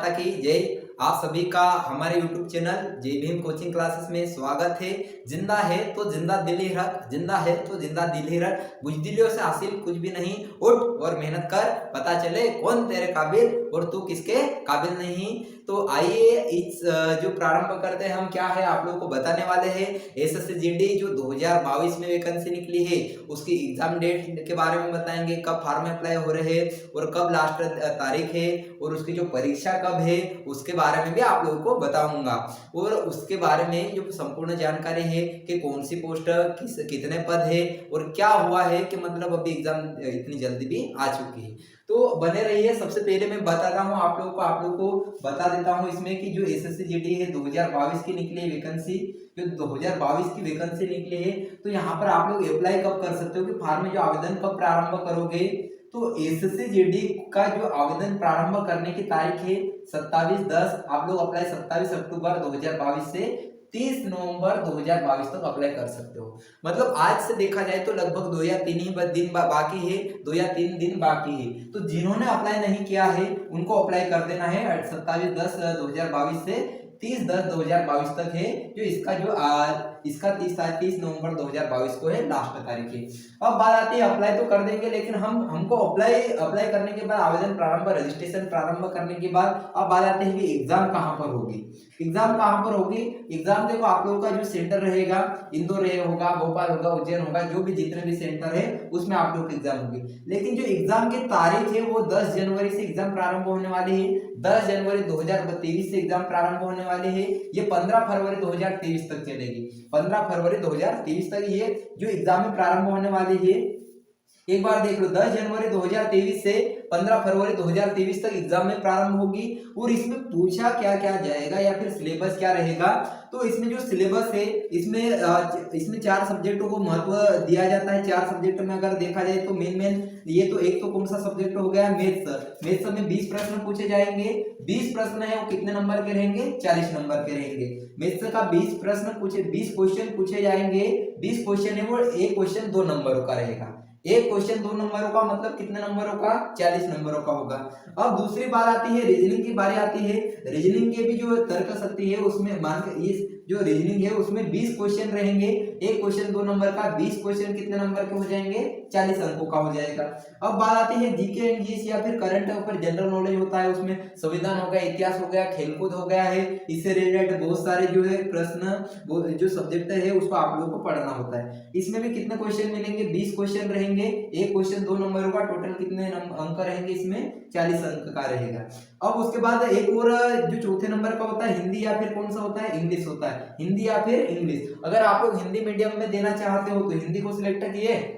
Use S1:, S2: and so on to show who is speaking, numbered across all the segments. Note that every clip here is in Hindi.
S1: माता की जय। आप सभी का हमारे YouTube चैनल जय भीम कोचिंग क्लासेस में स्वागत है। जिंदा है तो जिंदा दिल ही रख, जिंदा है तो जिंदा दिल ही रख, बुजदिलों से हासिल कुछ भी नहीं, उठ और मेहनत कर, पता चले कौन तेरे काबिल और तू किसके काबिल नहीं। तो आइए इस जो प्रारंभ करते हैं हम, क्या है आप लोगों को बताने वाले हैं। एसएससी जीडी जो 2022 में वैकेंसी निकली है उसकी एग्जाम डेट के बारे में बताएंगे, कब फॉर्म अप्लाई हो रहे हैं और कब लास्ट तारीख है और उसकी जो परीक्षा कब है उसके बारे में भी आप लोगों को बताऊंगा। और उसके बारे में जो संपूर्ण जानकारी है कि कौन सी पोस्ट कितने पद है और क्या हुआ है कि मतलब अभी एग्जाम इतनी जल्दी भी आ चुकी है। तो बने रहिए। सबसे पहले मैं बताता हूँ आप लोगों को बता देता हूँ इसमें कि जो एसएससी जीडी है 2022 की निकली वैकेंसी, जो 2022 की वैकेंसी निकली है, तो यहाँ पर आप लोग अप्लाई कब कर सकते हो कि फॉर्म में जो आवेदन कब प्रारंभ करोगे। तो एसएससी जीडी का जो आवेदन प्रारंभ करने की तारीख है 27/10, आप लोग अप्लाई 27 अक्टूबर 2022 से 30 नवंबर 2022 तक अप्लाई कर सकते हो। मतलब आज से देखा जाए तो लगभग 2 या 3 ही दिन बाकी है, 2 या 3 दिन बाकी है। तो जिन्होंने अप्लाई नहीं किया है उनको अप्लाई कर देना है 27/10/2022 से 30/10/2022 तक है, जो इसका 30 नवंबर 2022 को है लास्ट तारीख है। अब बात आती है अप्लाई तो कर देंगे, लेकिन हमको अप्लाई करने के बाद आवेदन प्रारंभ रजिस्ट्रेशन प्रारंभ करने के बाद अब बात आती है कि एग्जाम कहाँ पर होगी। एग्जाम कहाँ पर होगी? एग्जाम देखो आप लोगों का जो सेंटर रहेगा इंदौर होगा, भोपाल होगा, उज्जैन होगा, जो भी जितने भी सेंटर है उसमें आप लोग एग्जाम होगी। लेकिन जो एग्जाम की तारीख है वो 10 जनवरी से एग्जाम प्रारंभ होने वाली है। 10 जनवरी 2023 से एग्जाम प्रारंभ होने वाले हैं। ये 15 फरवरी 2023 तक चलेगी। 15 फरवरी 2023 तक ये जो एग्जाम में प्रारंभ होने वाली है। एक बार देख लो, 10 जनवरी 2023 से 15 फरवरी 2023 तक एग्जाम में प्रारंभ होगी। और इसमें पूछा क्या क्या जाएगा या फिर सिलेबस क्या रहेगा। तो इसमें जो सिलेबस है इसमें 4 सब्जेक्टों को महत्व दिया जाता है। 4 सब्जेक्ट में अगर देखा जाए तो मेन ये तो एक तो कौन सा सब्जेक्ट हो गया, मैथ्स में 20 प्रश्न पूछे जाएंगे। 20 प्रश्न है वो कितने नंबर के रहेंगे? 40 नंबर के रहेंगे। मैथ्स का 20 क्वेश्चन पूछे जाएंगे। 20 क्वेश्चन है वो एक क्वेश्चन 2 नंबरों का रहेगा। एक क्वेश्चन 2 नंबरों का मतलब कितने नंबरों का? 40 नंबरों का होगा। अब दूसरी बात आती है रीजनिंग की बारी आती है। रीजनिंग के भी जो तर्क शक्ति है उसमें मान के इस जो रीजनिंग है उसमें 20 क्वेश्चन रहेंगे। एक क्वेश्चन 2 नंबर का, 20 क्वेश्चन कितने नंबर के हो जाएंगे? 40 अंकों का हो जाएगा। अब बात आती है जीके एंड जीएस या फिर करंट अफेयर जनरल नॉलेज होता है। उसमें संविधान हो गया, इतिहास हो गया, खेलकूद हो गया है। इससे रिलेटेड बहुत सारे जो है प्रश्न जो सब्जेक्ट है उसको आप लोगों को पढ़ना होता है। इसमें भी कितने क्वेश्चन मिलेंगे? 20 क्वेश्चन रहेंगे। एक क्वेश्चन 2 नंबरों का, टोटल कितने अंक रहेंगे इसमें? 40 अंक का रहेगा। अब उसके बाद एक और जो चौथे नंबर का होता है हिंदी या फिर कौन सा होता है? इंग्लिश होता है। हिंदी या फिर इंग्लिश। अगर आप लोग हिंदी मीडियम में देना चाहते हो तो हिंदी को सिलेक्ट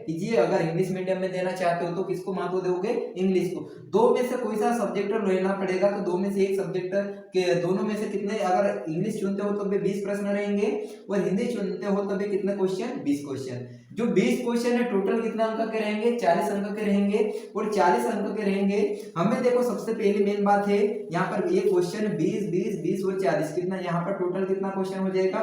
S1: कीजिए। अगर इंग्लिश मीडियम में देना चाहते हो तो किसको महत्व दोगे? इंग्लिश को। दो में से कोई सा सब्जेक्ट लेना पड़ेगा, तो दो में से एक सब्जेक्ट के दोनों में से कितने, अगर इंग्लिश चुनते हो तो भी 20 प्रश्न रहेंगे और हिंदी चुनते हो तो भी कितने क्वेश्चन? 20 क्वेश्चन। जो 20 क्वेश्चन है टोटल कितने अंक के रहेंगे? 40 अंक के रहेंगे। और 40 अंक के रहेंगे। हमें देखो सबसे पहली मेन बात है यहाँ पर ये क्वेश्चन 20 20 20 और 40 कितना, यहाँ पर टोटल कितना क्वेश्चन हो जाएगा?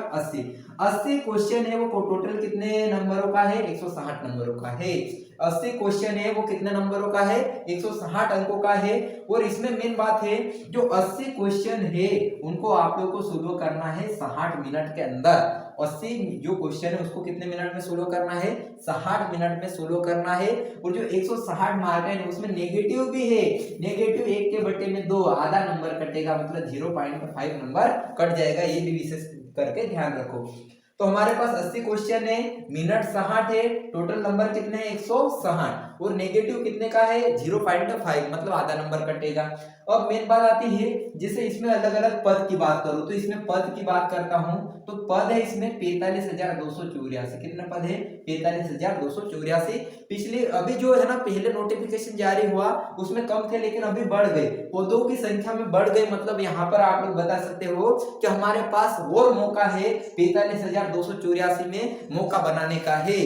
S1: 80 क्वेश्चन है वो टोटल कितने नंबरों का है? 160 नंबरों का है। 80 क्वेश्चन है वो कितने नंबरों का है? 160 अंकों का है। और इसमें मेन बात है जो 80 क्वेश्चन है उनको आप लोगों को सोल्व करना है 60 मिनट के अंदर। 80 जो क्वेश्चन है उसको कितने मिनट में सोल्व करना है? 60 मिनट में सोल्व करना है। और जो 160 मार्क है उसमें नेगेटिव भी है। नेगेटिव 1 के बटे में 2, आधा नंबर कटेगा, मतलब 0.5 नंबर कट जाएगा। ये भी विशेष करके ध्यान रखो। तो हमारे पास 80 क्वेश्चन है, मिनट 60 है, टोटल नंबर कितने हैं? 160। और नेगेटिव कितने का है? 0.5, मतलब आधा नंबर कटेगा। अब मेन बात आती है जैसे इसमें अलग अलग पद की बात करूं तो इसमें पद की बात करता हूं तो पद है इसमें 45,284। कितने पद है? 45,284। पिछले अभी जो है ना पहले नोटिफिकेशन जारी हुआ उसमें कम थे लेकिन अभी बढ़ गए, पदों की संख्या में बढ़ गए। मतलब यहाँ पर आप लोग बता सकते हो कि हमारे पास और मौका है 45,284 में मौका बनाने का है।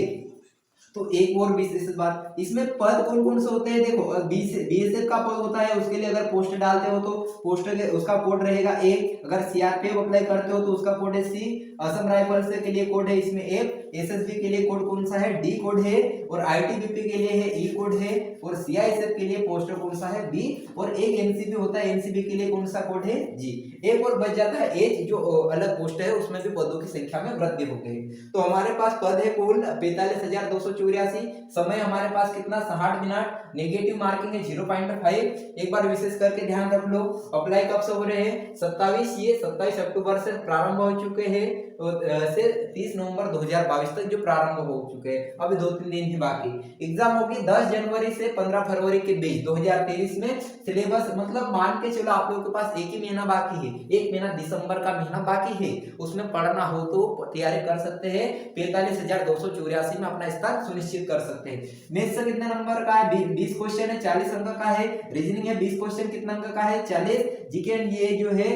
S1: तो एक और विशेष बात, इसमें पद कौन कौन से होते हैं, देखो बीएसएफ का पद होता है, उसके लिए अगर पोस्ट डालते हो तो पोस्ट के उसका कोड रहेगा ए, अगर सीआरपीएफ अप्लाई करते हो तो उसका कोड है सी, असम राइफल्स के लिए कोड है इसमें एफ, एसएसबी के लिए कोड कौन सा है डी कोड है, और आईटीबीपी के लिए है ई कोड है, और सीआईएसएफ के लिए पोस्टर कौन सा है बी, और एक एनसीबी होता है, एनसीबी के लिए कौन सा कोड है जी। एक और बच जाता है एच, जो अलग पोस्ट है उसमें भी पदों की संख्या में वृद्धि हो गई। तो हमारे पास पद है कुल 45,284, समय हमारे पास कितना 60 मिनट, नेगेटिव मार्किंग है 0.5। एक बार विशेष करके ध्यान रख लो, अप्लाई कब से हो रहे हैं 27 अक्टूबर से प्रारंभ हो चुके हैं, से 30 नवंबर 2022 तक जो प्रारंभ हो चुके हैं, अभी 2-3 दिन ही बाकी। एग्जाम होगी 10 जनवरी से 15 फरवरी के बीच 2023 में। सिलेबस मतलब मान के चलो आप लोगों के पास एक ही महीना बाकी है, एक महीना दिसंबर का महीना बाकी है, उसमें पढ़ना हो तो तैयारी कर सकते हैं। 45,284 में अपना स्थान सुनिश्चित कर सकते हैं। मैथ्स से कितने नंबर का है, 20 क्वेश्चन है, 40 अंक का है। रीजनिंग है 20 क्वेश्चन, कितना अंक का है 40। जीके ये जो है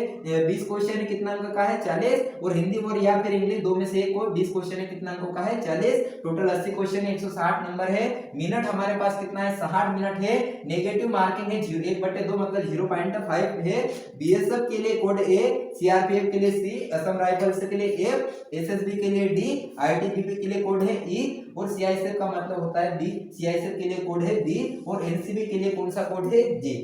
S1: 20 क्वेश्चन है, कितना अंक का है 40। और हिंदी और या फिर इंग्लिश दो में से एक और 20 क्वेश्चन है, कितना अंकों का है 40। टोटल 80 क्वेश्चन है, 160 नंबर है। मिनट हमारे पास कितना है 60 मिनट है। नेगेटिव मार्किंग है 1/2 मतलब 0.5 है। बीएसएफ के लिए कोड ए, सीआरपीएफ के लिए सी, असम राइफल्स के लिए एफ, एसएसबी के लिए डी, आईटीबीपी के लिए कोड है ई, और सीआईएसएफ का मतलब होता है बी, सीआईएसएफ के लिए कोड है बी, और एनसीबी के लिए कौन सा कोड है जी।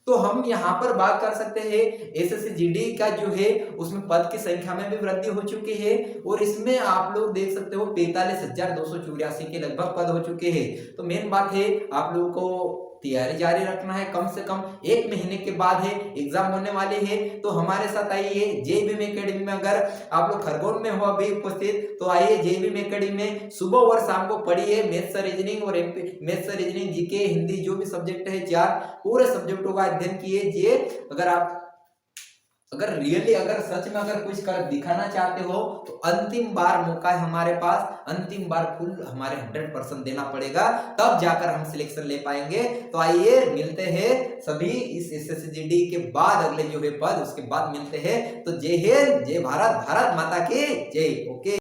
S1: तो हम यहाँ पर बात कर सकते हैं एसएससी जीडी का जो है उसमें पद की संख्या में भी वृद्धि हो चुकी है, और इसमें आप लोग देख सकते हो 45,284 के लगभग पद हो चुके हैं। तो मेन बात है आप लोगों को तैयारी जारी रखना है, कम से कम एक महीने के बाद है एग्जाम होने वाले हैं। तो हमारे साथ आइए जय भीम एकेडमी में। अगर आप लोग खरगोन में हो अभी उपस्थित तो आइए जय भीम एकेडमी में, सुबह और शाम को पढ़िए मैथ्स रीजनिंग और मैथ्स रीजनिंग जीके हिंदी जो भी सब्जेक्ट है 4 पूरे सब्जेक्टों का अध्ययन कीजिए। अगर रियली अगर सच में अगर कुछ कर दिखाना चाहते हो तो अंतिम बार मौका है हमारे पास, अंतिम बार फुल हमारे 100% देना पड़ेगा, तब जाकर हम सिलेक्शन ले पाएंगे। तो आइए मिलते हैं सभी इस एसएससी जीडी के बाद, अगले जो है पद उसके बाद मिलते हैं। तो जय हिंद, जय भारत, भारत माता की जय। ओके।